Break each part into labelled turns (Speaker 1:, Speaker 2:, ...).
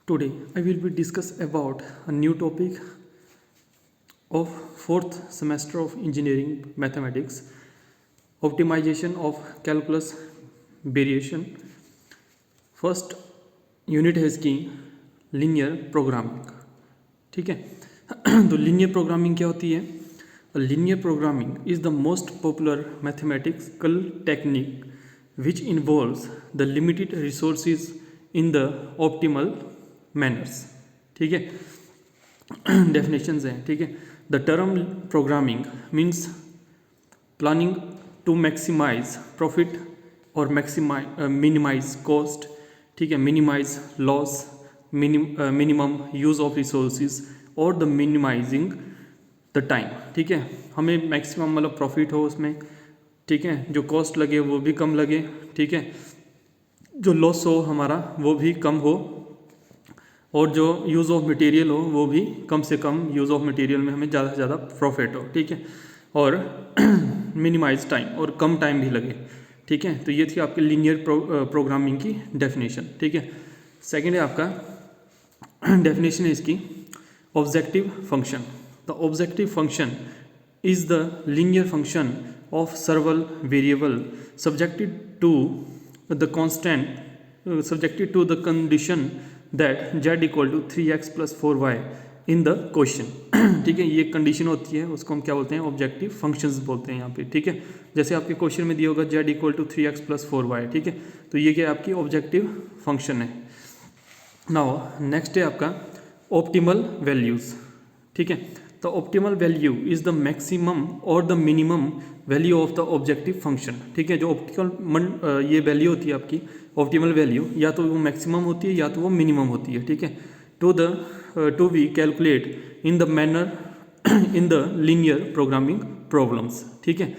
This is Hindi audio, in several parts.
Speaker 1: Today I will be discuss about a new topic of fourth semester of engineering mathematics, optimization of calculus variation. First unit है इसकी लीनियर प्रोग्रामिंग. ठीक है. तो लीनियर प्रोग्रामिंग क्या होती है? Linear programming is the most popular mathematical technique which involves the limited resources in the optimal manners. ठीक है. डेफिनेशंस हैं. ठीक है. The term programming means planning to maximise profit और मिनिमाइज कॉस्ट. ठीक है. Minimise loss, minimum use of resources और द मिनिमाइजिंग द टाइम. ठीक है. हमें मैक्सिमम मतलब प्रॉफिट हो उसमें. ठीक है. जो कॉस्ट लगे वो भी कम लगे. ठीक है. जो लॉस हो हमारा वो भी कम हो और जो यूज़ ऑफ मटेरियल हो वो भी कम से कम यूज़ ऑफ मटेरियल में हमें ज़्यादा से ज़्यादा प्रॉफिट हो. ठीक है. और मिनिमाइज टाइम और कम टाइम भी लगे. ठीक है. तो ये थी आपकी लीनियर प्रोग्रामिंग की डेफिनेशन. ठीक है. सेकंड है आपका डेफिनेशन है इसकी objective function. The objective function is the linear function of several variable subjected to the constant subjected to the condition that z equal to 3x plus 4y in the question. ठीक है. ये कंडीशन होती है, उसको हम क्या बोलते हैं? ऑब्जेक्टिव फंक्शंस बोलते हैं यहाँ पे. ठीक है. जैसे आपके क्वेश्चन में दिया होगा z equal to 3x plus 4y. ठीक है. तो ये क्या आपकी ऑब्जेक्टिव फंक्शन है. नाउ नेक्स्ट है आपका ऑप्टिमल वैल्यूज़. ठीक है. The optimal value is the maximum और the minimum value of the objective function. ठीक है. जो ऑप्टिकल ये वैल्यू होती है आपकी ऑप्टिमल वैल्यू, या तो वो मैक्सिमम होती है या तो वो मिनिमम होती है. ठीक है. To we calculate in the manner in the linear programming problems. ठीक है.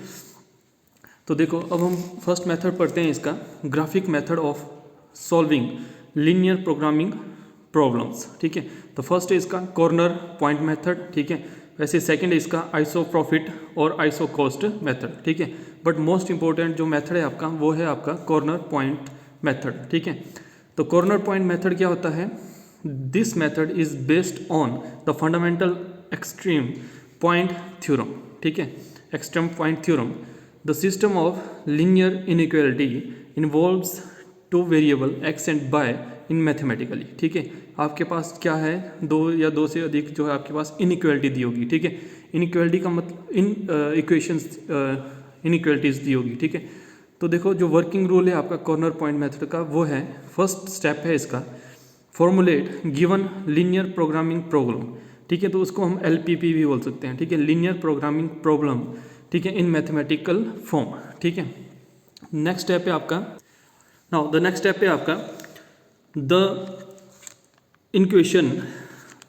Speaker 1: तो देखो अब हम फर्स्ट मेथड पढ़ते हैं इसका, graphic method of solving linear programming problems. ठीक है. तो फर्स्ट है इसका कॉर्नर पॉइंट मेथड. ठीक है. वैसे सेकंड है इसका आइसो प्रॉफिट और आइसो कॉस्ट मेथड. ठीक है. बट मोस्ट इंपॉर्टेंट जो मेथड है आपका वो है आपका कॉर्नर पॉइंट मेथड. ठीक है. तो कॉर्नर पॉइंट मेथड क्या होता है? This method is based on the fundamental extreme point theorem. ठीक है. Extreme point theorem. The system of linear inequality involves two variable x and y in mathematically. ठीक है. आपके पास क्या है? दो या दो से अधिक जो है आपके पास इनइक्वालिटी दी होगी. ठीक है. इनइक्वालिटी का मतलब इन इक्वेशंस इनइक्वालिटीज दी होगी. ठीक है. तो देखो जो वर्किंग रूल है आपका कॉर्नर पॉइंट मेथड का वो है, फर्स्ट स्टेप है इसका formulate given linear programming problem. ठीक है. तो उसको हम LPP भी बोल सकते हैं. ठीक है. Linear programming problem. ठीक है. इन मैथमेटिकल फॉर्म. ठीक है. नेक्स्ट स्टेप है आपका, नाउ द नेक्स्ट स्टेप है आपका the equation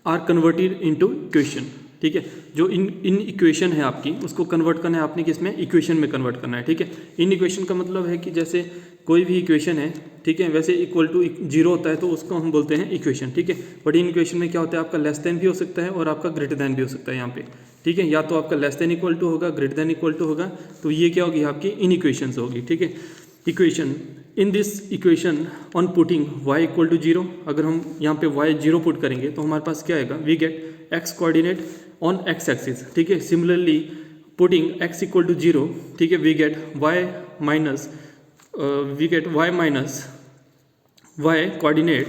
Speaker 1: are converted into equation. ठीक है. जो इन इक्वेशन है आपकी उसको कन्वर्ट करना है आपने किसमें? इक्वेशन में कन्वर्ट करना है. ठीक है. इन इक्वेशन का मतलब है कि जैसे कोई भी इक्वेशन है, ठीक है, वैसे इक्वल टू 0 होता है तो उसको हम बोलते हैं इक्वेशन. ठीक है. बट इन इक्वेशन में क्या होता है? आपका लेस देन भी हो सकता है और आपका ग्रेटर देन भी हो सकता है यहाँ पे. ठीक है. या तो आपका लेस देन इक्वल टू होगा, ग्रेटर देन इक्वल टू होगा. तो ये क्या होगी? आपकी इन इक्वेशन होगी. ठीक है. Equation in this equation on putting y equal to 0, अगर हम यहाँ पे y 0 पुट करेंगे तो हमारे पास क्या आएगा? We get x coordinate on x axis. ठीक है. Similarly putting x equal to 0, ठीक है, we get y minus y coordinate.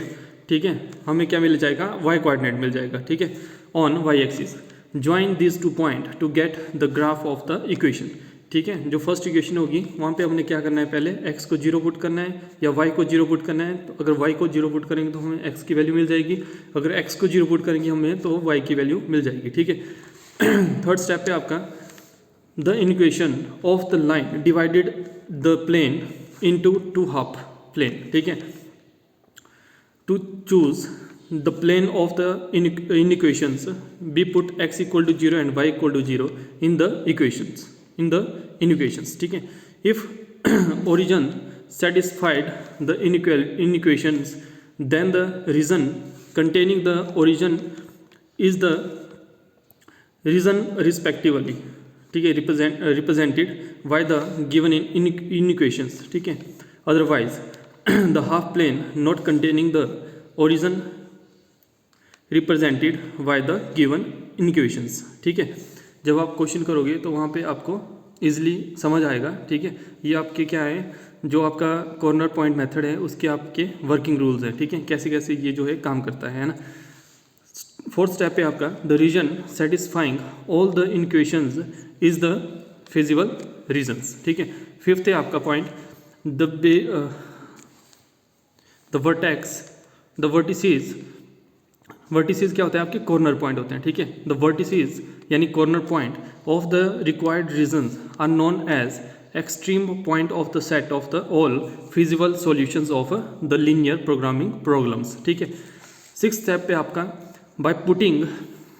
Speaker 1: ठीक है. हमें क्या मिल जाएगा? y कोऑर्डिनेट मिल जाएगा. ठीक है. On y axis. Join this two point to get the graph of the equation. ठीक है. जो फर्स्ट इक्वेशन होगी वहाँ पे हमने क्या करना है? पहले x को 0 पुट करना है या y को 0 पुट करना है. तो अगर y को 0 पुट करेंगे तो हमें x की वैल्यू मिल जाएगी, अगर x को 0 पुट करेंगे हमें तो y की वैल्यू मिल जाएगी. ठीक है. थर्ड स्टेप पे आपका the equation of the line divided the plane into two half plane. ठीक है. To choose the plane of the equations we put x equal to 0 and y equal to 0 in the equations. In the inequations. ठीक है. If origin satisfied the inequations, then the region containing the origin is the region respectively. ठीक है. represented by the given inequations. ठीक है. Otherwise the half plane not containing the origin represented by the given equations. ठीक है, जब आप क्वेश्चन करोगे तो वहाँ पे आपको इजीली समझ आएगा। ठीक है, ये आपके क्या है, जो आपका कॉर्नर पॉइंट मेथड है उसके आपके वर्किंग रूल्स है। ठीक है, कैसे कैसे ये जो है काम करता है ना। फोर्थ स्टेप पे आपका the region satisfying all the equations is the feasible regions. ठीक है, फिफ्थ है आपका पॉइंट द वर्टिसेस। वर्टिसेस क्या होता है, आपके कॉर्नर पॉइंट होते हैं। ठीक है, द वर्टिसेस यानी corner point of the required regions are known as extreme point of the set of the all feasible solutions of the linear programming problems. ठीक है, सिक्स स्टेप पे आपका by putting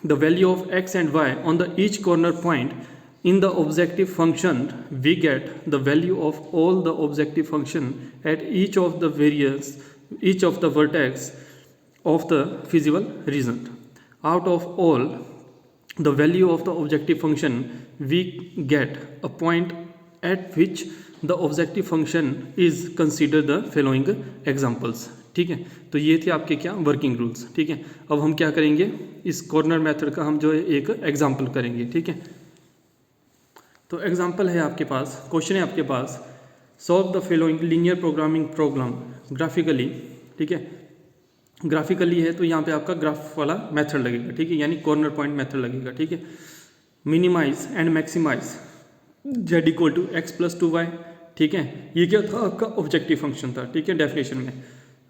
Speaker 1: the value of x and y on the each corner point in the objective function we get the value of all the objective function at each of the vertex of the feasible region. Out of all the value of the objective function we get a point at which the objective function is consider the following examples. ठीक है, तो ये थे आपके क्या वर्किंग रूल्स। ठीक है, अब हम क्या करेंगे, इस कॉर्नर मेथड का हम जो है एक एग्जाम्पल करेंगे। ठीक है, तो एग्जाम्पल है आपके पास, क्वेश्चन है आपके पास, solve the following linear programming problem graphically. ठीक है, ग्राफिकली है तो यहाँ पे आपका ग्राफ वाला मेथड लगेगा। ठीक है, यानी कॉर्नर पॉइंट मेथड लगेगा। ठीक है, minimise and maximise z equal to x plus 2y। ठीक है, ये क्या था, आपका ऑब्जेक्टिव फंक्शन था। ठीक है, डेफिनेशन में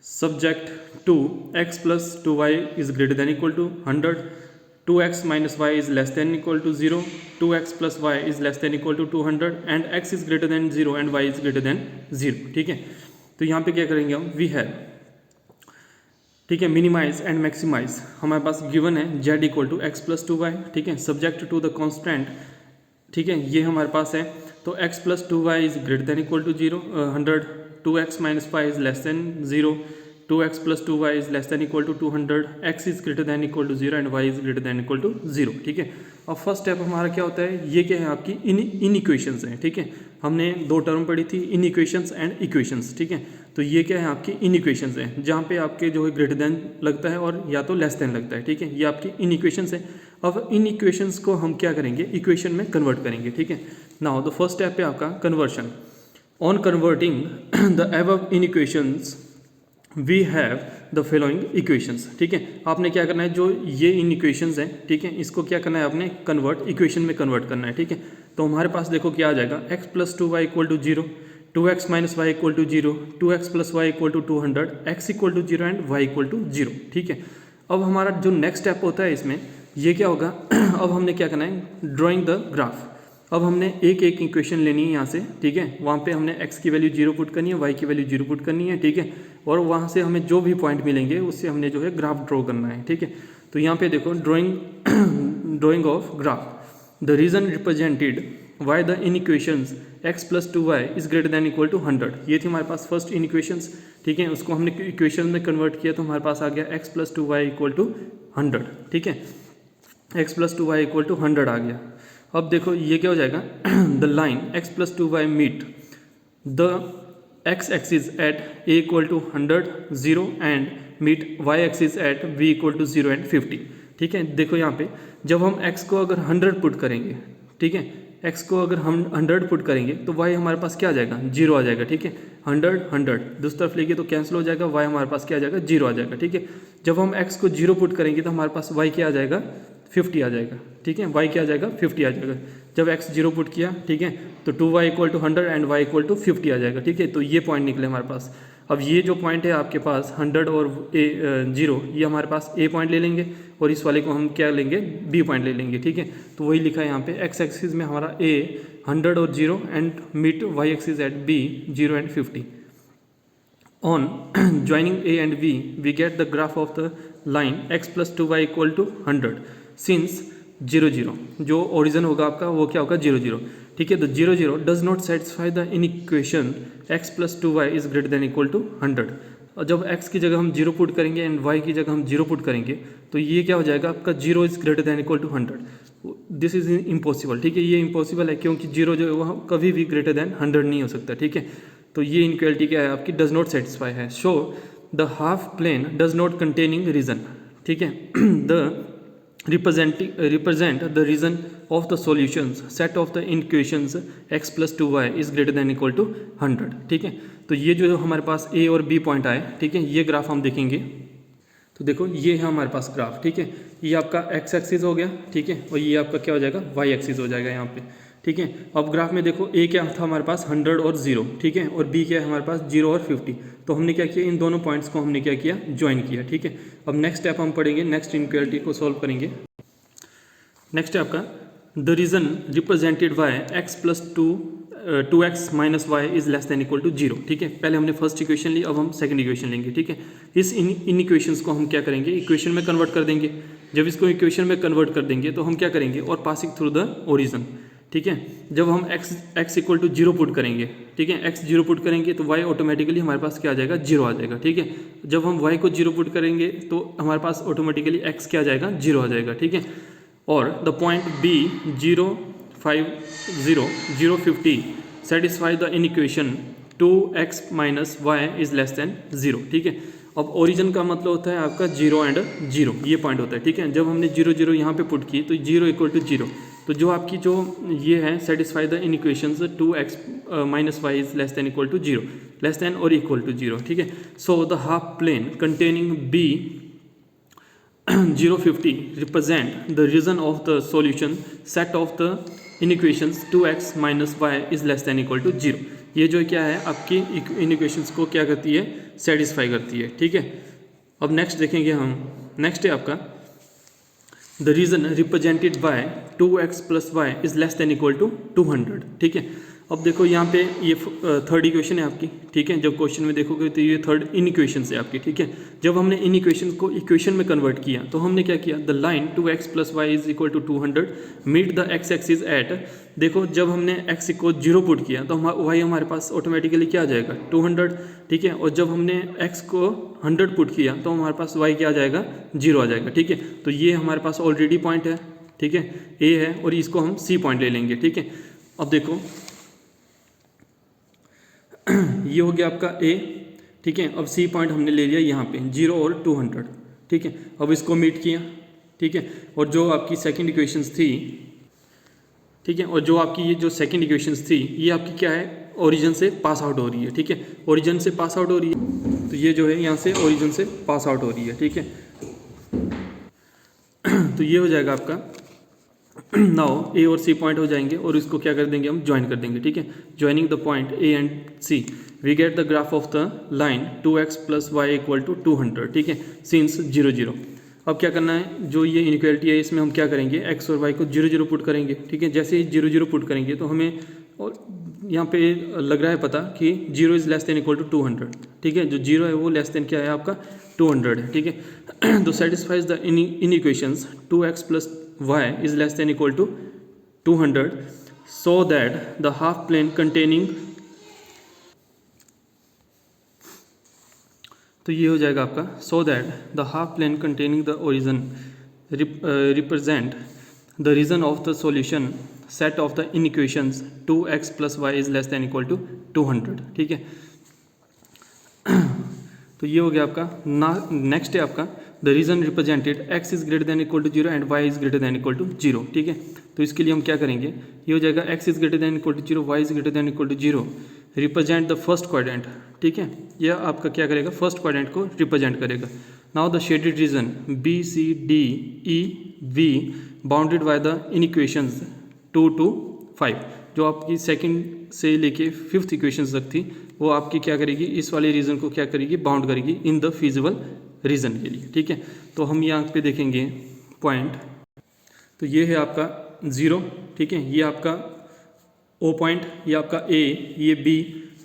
Speaker 1: subject to x plus 2y is greater than equal to 100, 2x minus y is less than equal to 0, 2x plus y is less than equal to 200 and x is greater than 0 and y is greater than 0। ठीक है, तो यहाँ पे क्या करेंगे हम, वी हैव। ठीक है, मिनिमाइज एंड मैक्सिमाइज हमारे पास गिवन है z equal to x plus 2y। ठीक है, सब्जेक्ट टू द कॉन्स्टेंट। ठीक है, ये हमारे पास है, तो x plus 2y is greater than equal to 100, 2x minus y is less than 0, 2x plus 2y is less than equal to 200, x is greater than equal to 0 and y is greater than equal to 0। ठीक है, अब फर्स्ट स्टेप हमारा क्या होता है, ये क्या है, आपकी इन इक्वेशंस हैं। ठीक है, हमने दो टर्म पढ़ी थी, इन इक्वेशंस एंड इक्वेशंस। ठीक है, तो ये क्या है, आपकी इन इक्वेशंस हैं, जहाँ पे आपके जो है ग्रेटर देन लगता है और या तो लेस देन लगता है। ठीक है, ये आपकी इन इक्वेशंस है। अब इन इक्वेशंस को हम क्या करेंगे, इक्वेशन में कन्वर्ट करेंगे। ठीक है, नाउ द फर्स्ट स्टेप पे आपका conversion. On converting the above inequations we have the following equations. ठीक है, आपने क्या करना है, जो ये इन इक्वेशंस हैं, ठीक है, इसको क्या करना है, आपने कन्वर्ट इक्वेशन में कन्वर्ट करना है। ठीक है, तो हमारे पास देखो क्या आ जाएगा, x plus 2y equal to 0, 2x minus y equal to 0, 2x plus y equal to 200, x equal to 0 and y equal to 0। ठीक है, अब हमारा जो नेक्स्ट स्टेप होता है इसमें, ये क्या होगा अब हमने क्या करना है, ड्राइंग द ग्राफ। अब हमने एक एक इक्वेशन लेनी है यहाँ से। ठीक है, वहाँ पे हमने x की वैल्यू 0 पुट करनी है, y की वैल्यू 0 पुट करनी है। ठीक है, और वहाँ से हमें जो भी पॉइंट मिलेंगे उससे हमने जो है ग्राफ ड्रॉ करना है। ठीक है, तो यहाँ पे देखो drawing of graph. The region represented by the inequations x plus 2y is greater than equal to 100। ये थी हमारे पास फर्स्ट इन इक्वेशंस। ठीक है, उसको हमने इक्वेशन में कन्वर्ट किया तो हमारे पास आ गया x plus 2y equal to 100। ठीक है, x plus 2y equal to 100 आ गया। अब देखो ये क्या हो जाएगा, the line x plus 2y meet the x axis at a equal to 100, 0 and meet y axis at b equal to 0 and 50। ठीक है, देखो यहाँ पे जब हम x को अगर 100 पुट करेंगे, ठीक है, x को अगर हम 100 पुट करेंगे तो y हमारे पास क्या आ जाएगा, 0 आ जाएगा। ठीक है, 100 100 दूसरी तरफ लेके तो कैंसिल हो जाएगा, y हमारे पास क्या आ जाएगा, 0 आ जाएगा। ठीक है, जब हम x को 0 पुट करेंगे तो हमारे पास y क्या आ जाएगा, 50 आ जाएगा। ठीक है, y क्या आ जाएगा, 50 आ जाएगा। जब x 0 पुट किया, ठीक है, तो 2y equal to 100 and y equal to 50 आ जाएगा। ठीक है, तो ये पॉइंट निकले हमारे पास। अब ये जो पॉइंट है आपके पास 100 और 0, ये हमारे पास a पॉइंट ले लेंगे और इस वाले को हम क्या लेंगे, b पॉइंट ले लेंगे। ठीक है, तो वही लिखा है यहाँ पे, x एक्सिस में हमारा a 100 और 0 and meet y axis at b 0 and 50। On joining a and b, we get the graph of the line x plus 2y equal to 100 since 0 0, जो ओरिजिन होगा आपका वो क्या होगा, 0 0। ठीक है, तो 0 0 does not satisfy the inequation x plus 2y is greater than equal to 100। और जब x की जगह हम 0 पुट करेंगे एंड y की जगह हम 0 पुट करेंगे तो ये क्या हो जाएगा, आपका 0 is greater than equal to 100। This is impossible. ठीक है, ये इम्पॉसिबल है क्योंकि 0 जो है वो कभी भी ग्रेटर देन 100 नहीं हो सकता। ठीक है, तो ये इनक्वालिटी क्या है आपकी, डज नॉट सेटिस्फाई है। So the half plane does not containing region. ठीक है। The represent the reason of the solutions set of the equations x plus 2y is greater than equal to 100, ठीक है। तो ये जो हमारे पास a और b पॉइंट आए, ठीक है, ये ग्राफ हम देखेंगे। तो देखो ये है हमारे पास ग्राफ, ठीक है, ये आपका x एक्सिस हो गया, ठीक है, और ये आपका क्या हो जाएगा, y एक्सिस हो जाएगा यहाँ पे, ठीक है। अब ग्राफ में देखो a क्या था हमारे पास 100 और 0, ठीक है, और b क्या है हमारे पास 0 और 50। तो हमने क्या किया, इन दोनों पॉइंट्स को हमने क्या किया, ज्वाइन किया, ठीक है। अब नेक्स्ट स्टेप हम पढ़ेंगे, नेक्स्ट इनइक्वालिटी को सॉल्व करेंगे। नेक्स्ट है आपका the region represented by x plus 2x minus y is less than equal to 0, ठीक है। पहले हमने फर्स्ट इक्वेशन ली, अब हम सेकंड इक्वेशन लेंगे, ठीक है। इस इन इक्वेशंस को हम क्या करेंगे, इक्वेशन में कन्वर्ट कर देंगे। जब इसको इक्वेशन में कन्वर्ट कर देंगे तो हम क्या करेंगे, और पासिंग थ्रू द ओरिजन, ठीक है। जब हम x इक्वल टू 0 पुट करेंगे, ठीक है, x 0 पुट करेंगे तो y ऑटोमेटिकली हमारे पास क्या आ जाएगा, 0 आ जाएगा, ठीक है। जब हम y को 0 पुट करेंगे तो हमारे पास ऑटोमेटिकली x क्या आ जाएगा, 0 आ जाएगा, ठीक है। और the point B 0, 5, 0, 0, 50 satisfy the inequation 2x minus y is less than 0, ठीक है। अब ओरिजिन का मतलब होता है आपका 0 एंड 0, ये पॉइंट होता है, ठीक है। जब हमने 0, 0 यहाँ पे पुट की तो 0 इक्वल टू 0, तो जो आपकी जो ये है satisfy the inequation 2x minus y is less than equal to 0, less than और इक्वल टू 0, ठीक है। So the half plane containing B 0, 50 represent the reason of the solution set of the inequations 2x minus y is less than equal to 0। ये जो क्या है आपकी इनइक्वेशंस को क्या करती है, सेटिस्फाई करती है, ठीक है। अब नेक्स्ट देखेंगे हम, नेक्स्ट है आपका the region represented by 2x plus y is less than equal to 200, ठीक है। अब देखो यहाँ पे ये थर्ड इक्वेशन है आपकी, ठीक है। जब क्वेश्चन में देखोगे तो ये थर्ड इन इक्वेशन है आपकी, ठीक है। जब हमने इन इक्वेशन को इक्वेशन में कन्वर्ट किया तो हमने क्या किया, the line 2x plus y is equal to 200 meet the x axis at, देखो जब हमने x को 0 पुट किया तो y हमारे पास ऑटोमेटिकली क्या आ जाएगा, 200, ठीक है। और जब हमने x को 100 पुट किया तो हमारे पास y क्या आ जाएगा, 0 आ जाएगा, ठीक है। तो ये हमारे पास ऑलरेडी पॉइंट है, ठीक है, a है, और इसको हम c पॉइंट ले लेंगे, ठीक है। अब देखो ये हो गया आपका A, ठीक है। अब C पॉइंट हमने ले लिया यहाँ पे 0 और 200, ठीक है। अब इसको मीट किया, ठीक है। और जो आपकी सेकंड इक्वेशंस थी, ठीक है, और जो आपकी ये जो सेकंड इक्वेशंस थी ये आपकी क्या है, ओरिजिन से पास आउट हो रही है, ठीक है। ओरिजिन से पास आउट हो रही है, तो ये जो है यहाँ से ओरिजिन से पास आउट हो रही है, ठीक है। तो ये हो जाएगा आपका नाउ A और C पॉइंट हो जाएंगे और इसको क्या कर देंगे, हम ज्वाइन कर देंगे, ठीक है। Joining the point A and C we get the graph of the line 2x plus y equal to 200, ठीक है, सिंस 0, 0। अब क्या करना है, जो ये इनइक्वालिटी है इसमें हम क्या करेंगे, x और y को 0, 0 पुट करेंगे, ठीक है। जैसे ही 0, 0 पुट करेंगे तो हमें और यहाँ पे लग रहा है पता कि 0 is less than equal to 200, ठीक है। जो 0 है वो लेस देन क्या है आपका 200 है, ठीक है। तो satisfies the in equations 2x plus y is less than equal to 200 so that the half plane containing, तो ये हो जाएगा आपका so that the half plane containing the origin represent the region of the solution set of the inequations 2x plus y is less than equal to 200, ठीक है। तो ये हो गया आपका नेक्स्ट है आपका the region represented x is greater than equal to 0 and y is greater than equal to 0, ठीक है। तो इसके लिए हम क्या करेंगे, ये हो जाएगा x is greater than equal to 0, y is greater than equal to 0 represent the first quadrant, ठीक है। यह आपका क्या करेगा, फर्स्ट क्वाड्रेंट को रिप्रेजेंट करेगा। Now the shaded region B C D E V bounded by the inequations 2 to 5, जो आपकी सेकंड से लेके फिफ्थ इक्वेशन तक थी वो आपकी क्या करेगी, इस वाले रीजन को क्या करेगी, बाउंड करेगी इन द फिजिबल रीजन के लिए, ठीक है। तो हम यहाँ पे देखेंगे पॉइंट, तो ये है आपका 0, ठीक है, ये आपका O पॉइंट, ये आपका A, ये B,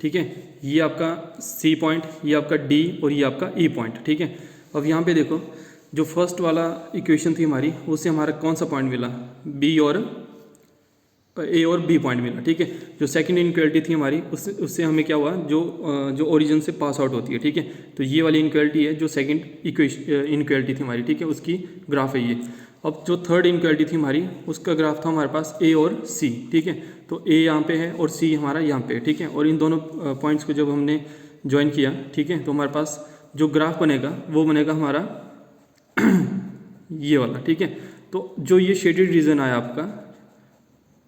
Speaker 1: ठीक है, ये आपका C पॉइंट, ये आपका D और ये आपका E पॉइंट, ठीक है। अब यहाँ पे देखो जो फर्स्ट वाला इक्वेशन थी हमारी उससे हमारा कौन सा पॉइंट मिला, B और A और B पॉइंट मिला, ठीक है। जो सेकंड इनइक्वालिटी थी हमारी उससे हमें क्या हुआ, जो ओरिजिन से पास आउट होती है, ठीक है। तो ये वाली इनइक्वालिटी है जो सेकंड इनइक्वालिटी थी हमारी, ठीक है, उसकी ग्राफ है ये। अब जो थर्ड इनइक्वालिटी थी हमारी उसका ग्राफ था हमारे पास A और C, ठीक है। तो A यहाँ पे है और C हमारा यहाँ पे है, ठीक है। और इन दोनों पॉइंट्स को जब हमने ज्वाइन किया, ठीक है, तो हमारे पास जो ग्राफ बनेगा वो बनेगा हमारा ये वाला, ठीक है। तो जो ये शेडेड रीजन आया आपका,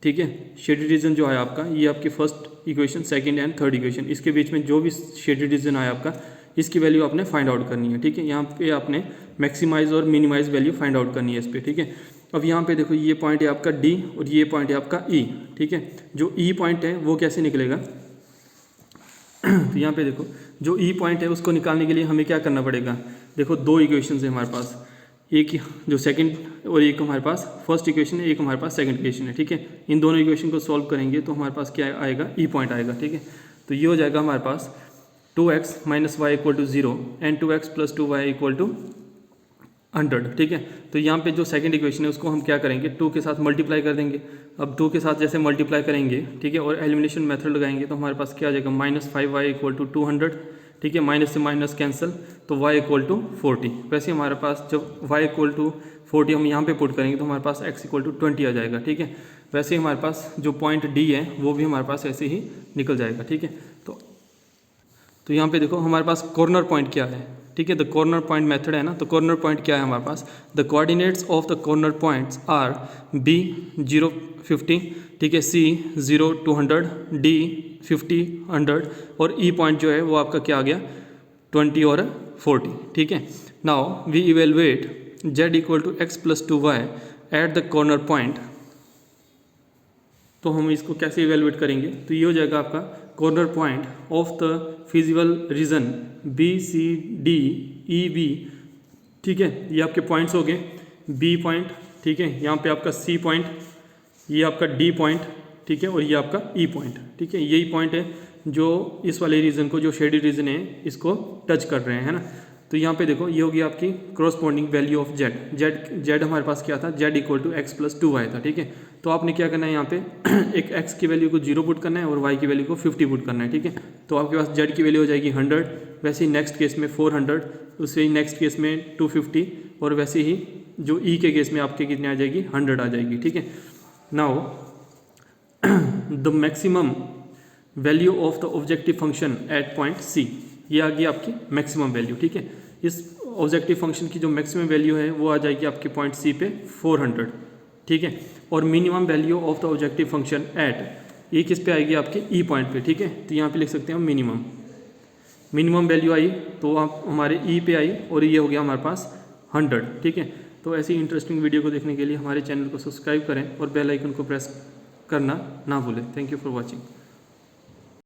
Speaker 1: ठीक है, शेडेड रीजन जो आया आपका, ये आपकी first equation, second and third equation, इसके बीच में जो भी शेडेड रीजन आया आपका, इसकी वैल्यू आपने फाइंड आउट करनी है, ठीक है। यहाँ पे आपने मैक्सिमाइज और मिनिमाइज वैल्यू फाइंड आउट करनी है इस पर, ठीक है। अब यहाँ पे देखो ये पॉइंट है आपका डी और ये पॉइंट है आपका ई, ठीक है। जो ई पॉइंट है वो कैसे निकलेगा, तो यहाँ पे देखो जो ई पॉइंट है उसको निकालने के लिए हमें क्या करना पड़ेगा, देखो दो इक्वेशन है हमारे पास, एक जो सेकंड और एक हमारे पास फर्स्ट इक्वेशन है, एक हमारे पास सेकंड इक्वेशन है, ठीक है। इन दोनों इक्वेशन को सॉल्व करेंगे तो हमारे पास क्या आएगा, ई पॉइंट आएगा, ठीक है। तो ये हो जाएगा हमारे पास 2x - y = 0 and 2x + 2y = 100, ठीक है। तो यहाँ पे जो सेकंड इक्वेशन है उसको हम क्या करेंगे, 2 के साथ मल्टीप्लाई कर देंगे। अब 2 के साथ जैसे मल्टीप्लाई करेंगे, ठीक है, और एलिमिनेशन मेथड लगाएंगे तो हमारे पास क्या आ जाएगा, -5y = 200, ठीक है। माइनस से माइनस कैंसिल, तो y = 40। वैसे हमारे पास जब y = 40 हम यहाँ पे पुट करेंगे तो हमारे पास x = 20 आ जाएगा, ठीक है। वैसे हमारे पास जो पॉइंट D है वो भी हमारे पास ऐसे ही निकल जाएगा, ठीक है। तो यहाँ पे देखो हमारे पास कॉर्नर पॉइंट क्या है, ठीक है। द कॉर्नर पॉइंट मेथड है ना, तो कॉर्नर पॉइंट क्या है हमारे पास, the coordinates of the corner points are B 0 50, ठीक है, C 0 200, D 50 100 और E पॉइंट जो है वो आपका क्या आ गया, 20 और 40, ठीक है। Now we evaluate Z = x + 2y at the corner point. तो हम इसको कैसे इवेलुएट करेंगे, तो ये हो जाएगा आपका corner point of the feasible region BCD EB, ठीक है। ये आपके पॉइंट्स हो गए, B पॉइंट, ठीक है, यहाँ पे आपका C पॉइंट, ये आपका D पॉइंट, ठीक है, और ये आपका E पॉइंट, ठीक है। यही पॉइंट है जो इस वाले रीजन को, जो शेडेड रीजन है, इसको टच कर रहे हैं, है ना। तो यहाँ पे देखो ये होगी आपकी करस्पॉन्डिंग वैल्यू ऑफ Z हमारे पास क्या था, Z = x + 2y था, ठीक है। तो आपने क्या करना है, यहाँ पे एक x की वैल्यू को 0 पुट करना है और y की वैल्यू को 50 पुट करना है, ठीक है। तो आपके पास Z की वैल्यू हो जाएगी 100, वैसे ही नेक्स्ट केस में 400, उससे ही नेक्स्ट केस में 250 और वैसे ही जो E के केस में आपके कितने आ जाएगी, 100 आ जाएगी, ठीक है। Now the maximum value of the objective function at point C, ये आ गई आपकी मैक्सिमम वैल्यू, ठीक है। इस ऑब्जेक्टिव फंक्शन की जो मैक्सिमम वैल्यू है वो आ जाएगी आपके पॉइंट C पे 400, ठीक है। और minimum value of the objective function at, ये किस पे आएगी, आपके E पॉइंट पे, ठीक है। तो यहाँ पे लिख सकते हैं हम मिनिमम वैल्यू आई तो आप हमारे E पे आई और ये हो गया हमारे पास 100, ठीक है। तो ऐसी इंटरेस्टिंग वीडियो को देखने के लिए हमारे चैनल को सब्सक्राइब करें और बेल आइकन को प्रेस करना ना भूलें। Thank you for watching.